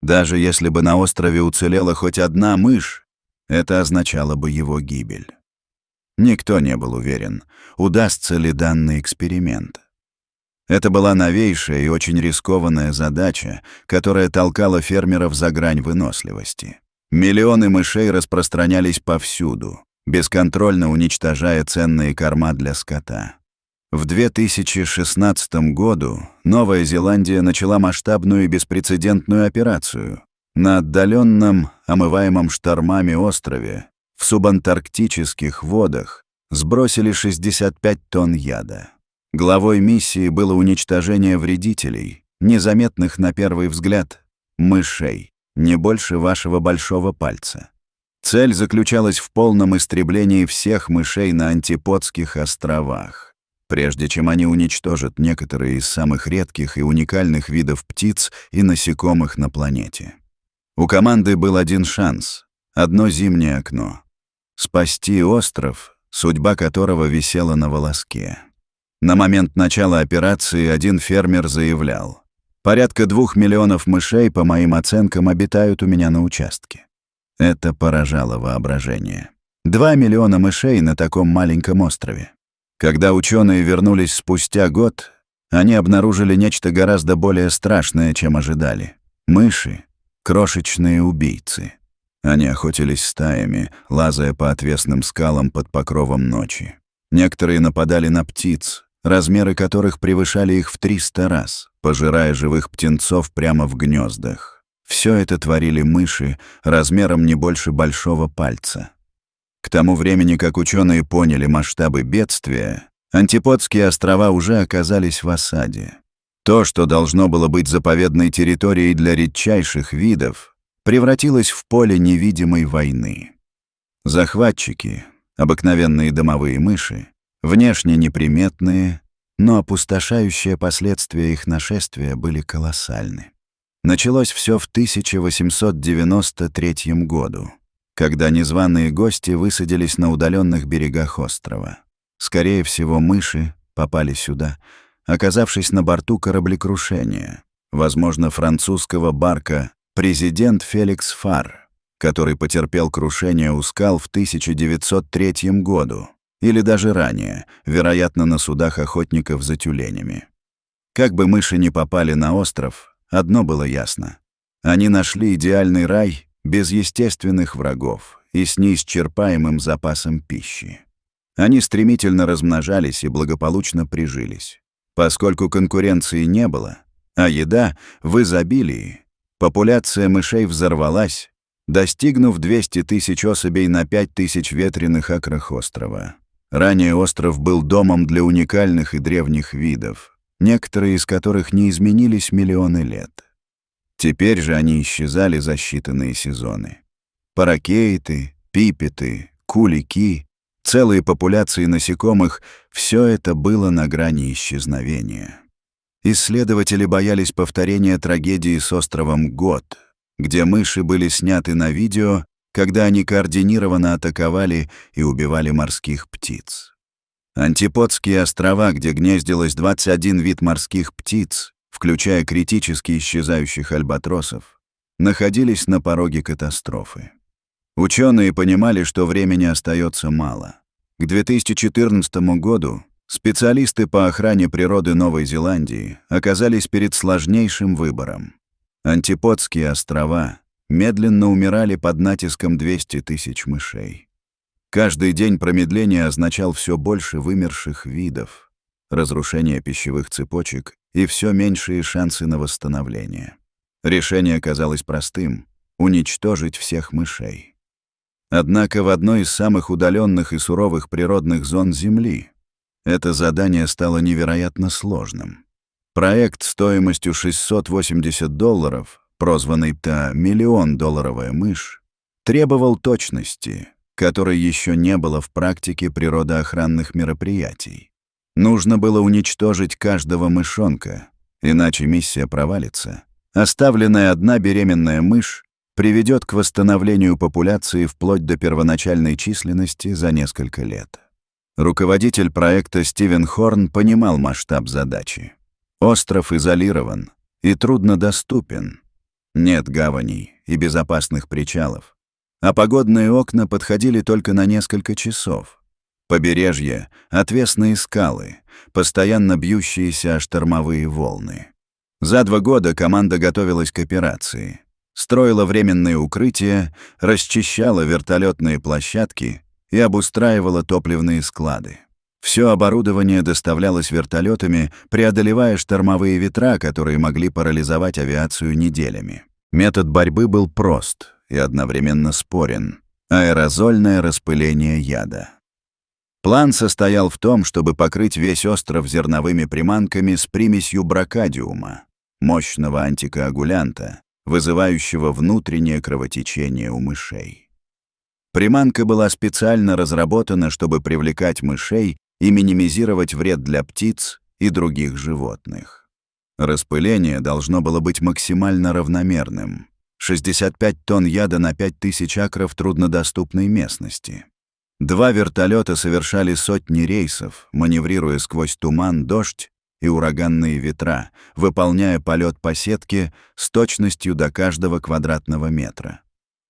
Даже если бы на острове уцелела хоть одна мышь, это означало бы его гибель. Никто не был уверен, удастся ли данный эксперимент. Это была новейшая и очень рискованная задача, которая толкала фермеров за грань выносливости. Миллионы мышей распространялись повсюду, бесконтрольно уничтожая ценные корма для скота. В 2016 году Новая Зеландия начала масштабную и беспрецедентную операцию. На отдаленном, омываемом штормами острове, в субантарктических водах, сбросили 65 тонн яда. Главой миссии было уничтожение вредителей, незаметных на первый взгляд, мышей, не больше вашего большого пальца. Цель заключалась в полном истреблении всех мышей на Антиподских островах, прежде чем они уничтожат некоторые из самых редких и уникальных видов птиц и насекомых на планете. У команды был один шанс, одно зимнее окно. Спасти остров, судьба которого висела на волоске. На момент начала операции один фермер заявлял: «Порядка 2 миллионов мышей, по моим оценкам, обитают у меня на участке». Это поражало воображение. 2 миллиона мышей на таком маленьком острове. Когда ученые вернулись спустя год, они обнаружили нечто гораздо более страшное, чем ожидали. Мыши — крошечные убийцы. Они охотились стаями, лазая по отвесным скалам под покровом ночи. Некоторые нападали на птиц, размеры которых превышали их в 300 раз, пожирая живых птенцов прямо в гнездах. Все это творили мыши размером не больше большого пальца. К тому времени, как ученые поняли масштабы бедствия, Антиподские острова уже оказались в осаде. То, что должно было быть заповедной территорией для редчайших видов, превратилось в поле невидимой войны. Захватчики, обыкновенные домовые мыши, внешне неприметные, но опустошающие последствия их нашествия были колоссальны. Началось все в 1893 году, когда незваные гости высадились на удаленных берегах острова. Скорее всего, мыши попали сюда, оказавшись на борту кораблекрушения, возможно, французского барка «Президент Феликс Фар», который потерпел крушение у скал в 1903 году, или даже ранее, вероятно, на судах охотников за тюленями. Как бы мыши ни попали на остров, одно было ясно. Они нашли идеальный рай без естественных врагов и с неисчерпаемым запасом пищи. Они стремительно размножались и благополучно прижились. Поскольку конкуренции не было, а еда в изобилии, популяция мышей взорвалась, достигнув 200 тысяч особей на 5000 ветреных акрах острова. Ранее остров был домом для уникальных и древних видов, некоторые из которых не изменились миллионы лет. Теперь же они исчезали за считанные сезоны. Паракейты, пипеты, кулики, целые популяции насекомых — все это было на грани исчезновения. Исследователи боялись повторения трагедии с островом Гот, где мыши были сняты на видео, когда они координированно атаковали и убивали морских птиц. Антиподские острова, где гнездилось 21 вид морских птиц, включая критически исчезающих альбатросов, находились на пороге катастрофы. Ученые понимали, что времени остается мало. К 2014 году специалисты по охране природы Новой Зеландии оказались перед сложнейшим выбором. Антиподские острова медленно умирали под натиском 200 тысяч мышей. Каждый день промедления означал все больше вымерших видов, разрушение пищевых цепочек и все меньшие шансы на восстановление. Решение казалось простым — уничтожить всех мышей. Однако в одной из самых удаленных и суровых природных зон Земли это задание стало невероятно сложным. Проект стоимостью $680, прозванный «миллион-долларовая мышь», требовал точности, которой еще не было в практике природоохранных мероприятий. Нужно было уничтожить каждого мышонка, иначе миссия провалится. Оставленная одна беременная мышь приведет к восстановлению популяции вплоть до первоначальной численности за несколько лет. Руководитель проекта Стивен Хорн понимал масштаб задачи. Остров изолирован и труднодоступен. Нет гаваней и безопасных причалов. А погодные окна подходили только на несколько часов. Побережье — отвесные скалы, постоянно бьющиеся о штормовые волны. За 2 года команда готовилась к операции. Строила временные укрытия, расчищала вертолетные площадки и обустраивала топливные склады. Все оборудование доставлялось вертолетами, преодолевая штормовые ветра, которые могли парализовать авиацию неделями. Метод борьбы был прост и одновременно спорен — аэрозольное распыление яда. План состоял в том, чтобы покрыть весь остров зерновыми приманками с примесью брокадиума, мощного антикоагулянта, вызывающего внутреннее кровотечение у мышей. Приманка была специально разработана, чтобы привлекать мышей и минимизировать вред для птиц и других животных. Распыление должно было быть максимально равномерным. 65 тонн яда на 5000 акров труднодоступной местности. 2 вертолета совершали сотни рейсов, маневрируя сквозь туман, дождь и ураганные ветра, выполняя полет по сетке с точностью до каждого квадратного метра.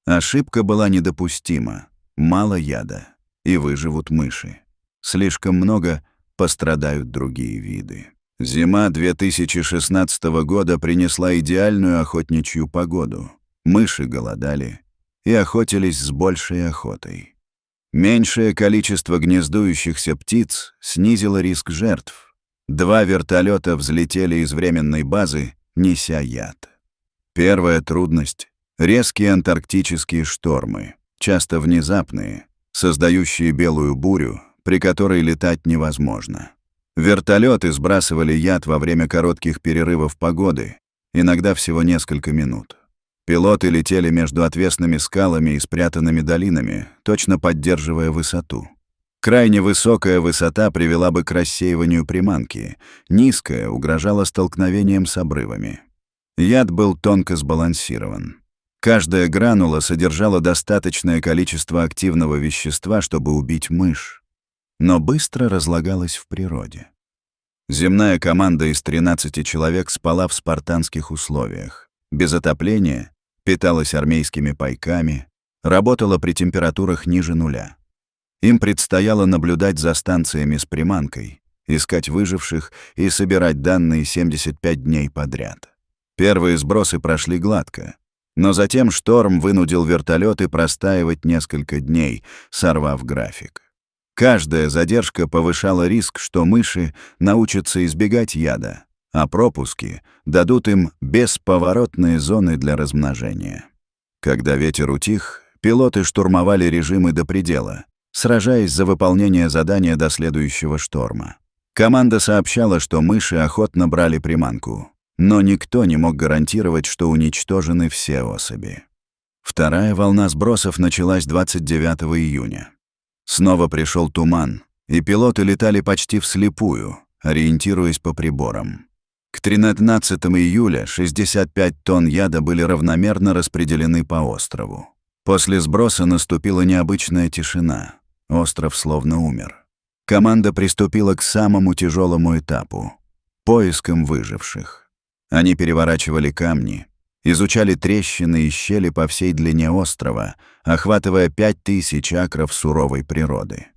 Ошибка была недопустима. Мало яда, и выживут мыши. Слишком много — пострадают другие виды. Зима 2016 года принесла идеальную охотничью погоду. Мыши голодали и охотились с большей охотой. Меньшее количество гнездующихся птиц снизило риск жертв. 2 вертолета взлетели из временной базы, неся яд. Первая трудность — резкие антарктические штормы, часто внезапные, создающие белую бурю, при которой летать невозможно. Вертолеты сбрасывали яд во время коротких перерывов погоды, иногда всего несколько минут. Пилоты летели между отвесными скалами и спрятанными долинами, точно поддерживая высоту. Крайне высокая высота привела бы к рассеиванию приманки, низкая угрожала столкновением с обрывами. Яд был тонко сбалансирован. Каждая гранула содержала достаточное количество активного вещества, чтобы убить мышь, но быстро разлагалась в природе. Земная команда из 13 человек спала в спартанских условиях, без отопления, питалась армейскими пайками, работала при температурах ниже 0. Им предстояло наблюдать за станциями с приманкой, искать выживших и собирать данные 75 дней подряд. Первые сбросы прошли гладко, но затем шторм вынудил вертолеты простаивать несколько дней, сорвав график. Каждая задержка повышала риск, что мыши научатся избегать яда, а пропуски дадут им бесповоротные зоны для размножения. Когда ветер утих, пилоты штурмовали режимы до предела, сражаясь за выполнение задания до следующего шторма. Команда сообщала, что мыши охотно брали приманку, но никто не мог гарантировать, что уничтожены все особи. Вторая волна сбросов началась 29 июня. Снова пришел туман, и пилоты летали почти вслепую, ориентируясь по приборам. К 13 июля 65 тонн яда были равномерно распределены по острову. После сброса наступила необычная тишина. Остров словно умер. Команда приступила к самому тяжелому этапу — поискам выживших. Они переворачивали камни, изучали трещины и щели по всей длине острова, охватывая 5000 акров суровой природы.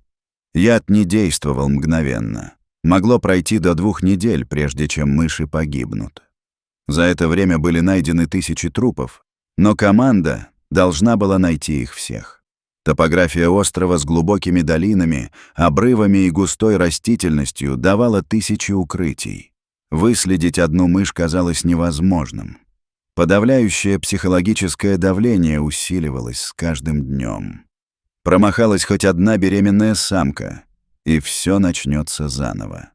Яд не действовал мгновенно. Могло пройти до 2 недель, прежде чем мыши погибнут. За это время были найдены тысячи трупов, но команда должна была найти их всех. Топография острова с глубокими долинами, обрывами и густой растительностью давала тысячи укрытий. Выследить одну мышь казалось невозможным. Подавляющее психологическое давление усиливалось с каждым днем. Промахалась хоть одна беременная самка, и все начнется заново.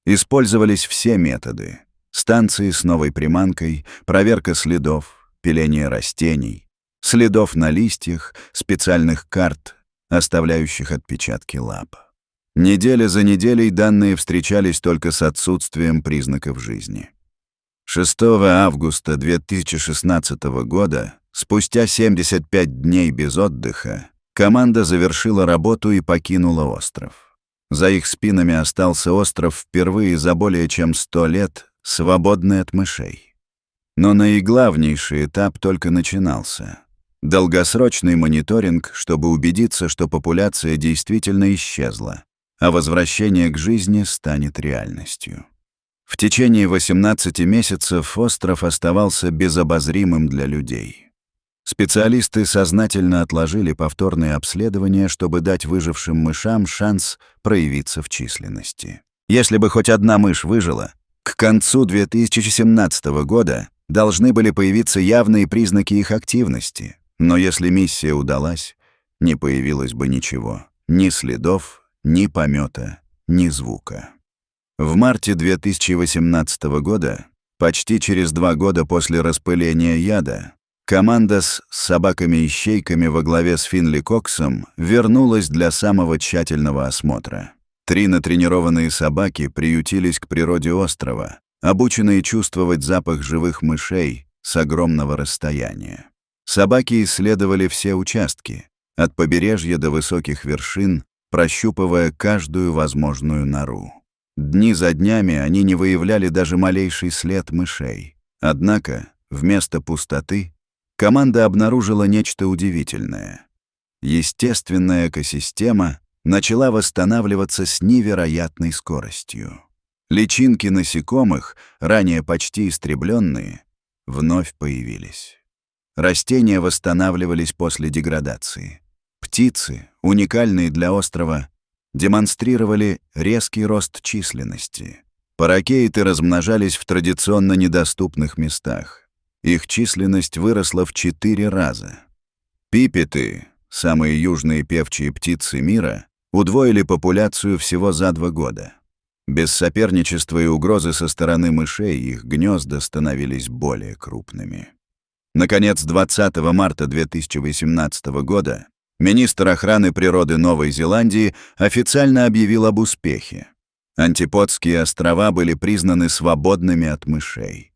Использовались все методы: станции с новой приманкой, проверка следов, пиление растений, следов на листьях, специальных карт, оставляющих отпечатки лап. Неделя за неделей данные встречались только с отсутствием признаков жизни. 6 августа 2016 года, спустя 75 дней без отдыха, команда завершила работу и покинула остров. За их спинами остался остров впервые за более чем 100 лет, свободный от мышей. Но наиглавнейший этап только начинался. Долгосрочный мониторинг, чтобы убедиться, что популяция действительно исчезла, а возвращение к жизни станет реальностью. В течение 18 месяцев остров оставался безобозримым для людей. Специалисты сознательно отложили повторные обследования, чтобы дать выжившим мышам шанс проявиться в численности. Если бы хоть одна мышь выжила, к концу 2017 года должны были появиться явные признаки их активности. Но если миссия удалась, не появилось бы ничего. Ни следов, ни помета, ни звука. В марте 2018 года, почти через 2 года после распыления яда, команда с собаками-ищейками во главе с Финли Коксом вернулась для самого тщательного осмотра. 3 натренированные собаки приютились к природе острова, обученные чувствовать запах живых мышей с огромного расстояния. Собаки исследовали все участки, от побережья до высоких вершин, прощупывая каждую возможную нору. Дни за днями они не выявляли даже малейший след мышей. Однако, вместо пустоты, команда обнаружила нечто удивительное. Естественная экосистема начала восстанавливаться с невероятной скоростью. Личинки насекомых, ранее почти истребленные, вновь появились. Растения восстанавливались после деградации. Птицы, уникальные для острова, демонстрировали резкий рост численности. Паракеиты размножались в традиционно недоступных местах. Их численность выросла в 4 раза. Пипеты, самые южные певчие птицы мира, удвоили популяцию всего за 2 года. Без соперничества и угрозы со стороны мышей их гнезда становились более крупными. Наконец, 20 марта 2018 года министр охраны природы Новой Зеландии официально объявил об успехе. Антиподские острова были признаны свободными от мышей.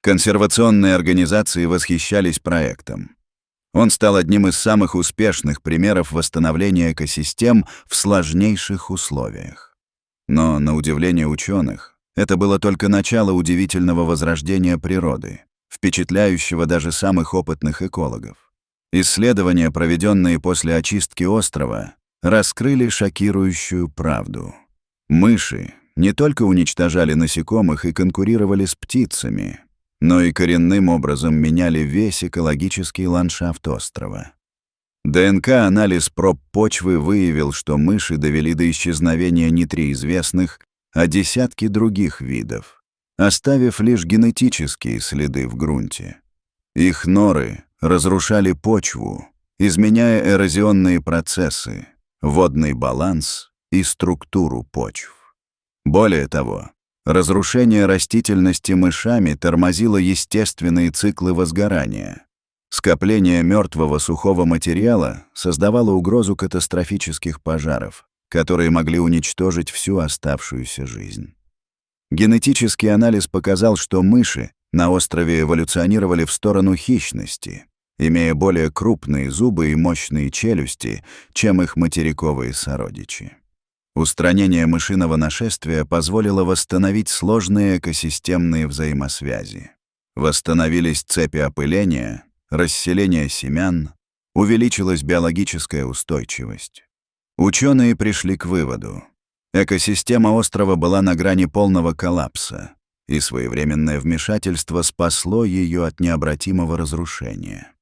Консервационные организации восхищались проектом. Он стал одним из самых успешных примеров восстановления экосистем в сложнейших условиях. Но, на удивление ученых, это было только начало удивительного возрождения природы, впечатляющего даже самых опытных экологов. Исследования, проведенные после очистки острова, раскрыли шокирующую правду. Мыши не только уничтожали насекомых и конкурировали с птицами, но и коренным образом меняли весь экологический ландшафт острова. ДНК-анализ проб почвы выявил, что мыши довели до исчезновения не 3 известных, а десятки других видов, оставив лишь генетические следы в грунте. Их норы разрушали почву, изменяя эрозионные процессы, водный баланс и структуру почв. Более того, разрушение растительности мышами тормозило естественные циклы возгорания. Скопление мертвого сухого материала создавало угрозу катастрофических пожаров, которые могли уничтожить всю оставшуюся жизнь. Генетический анализ показал, что мыши на острове эволюционировали в сторону хищности, имея более крупные зубы и мощные челюсти, чем их материковые сородичи. Устранение мышиного нашествия позволило восстановить сложные экосистемные взаимосвязи. Восстановились цепи опыления, расселение семян, увеличилась биологическая устойчивость. Ученые пришли к выводу: экосистема острова была на грани полного коллапса, и своевременное вмешательство спасло ее от необратимого разрушения.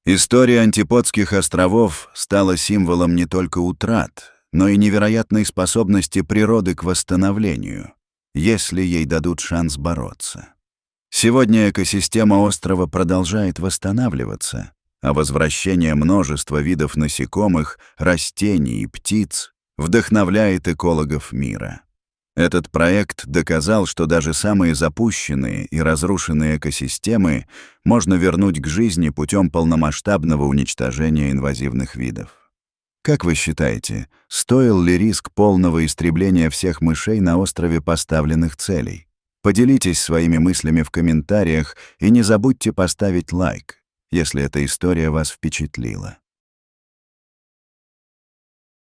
История Антиподских островов стала символом не только утрат, но и невероятной способности природы к восстановлению, если ей дадут шанс бороться. Сегодня экосистема острова продолжает восстанавливаться, а возвращение множества видов насекомых, растений и птиц вдохновляет экологов мира. Этот проект доказал, что даже самые запущенные и разрушенные экосистемы можно вернуть к жизни путем полномасштабного уничтожения инвазивных видов. Как вы считаете, стоил ли риск полного истребления всех мышей на острове поставленных целей? Поделитесь своими мыслями в комментариях и не забудьте поставить лайк, если эта история вас впечатлила.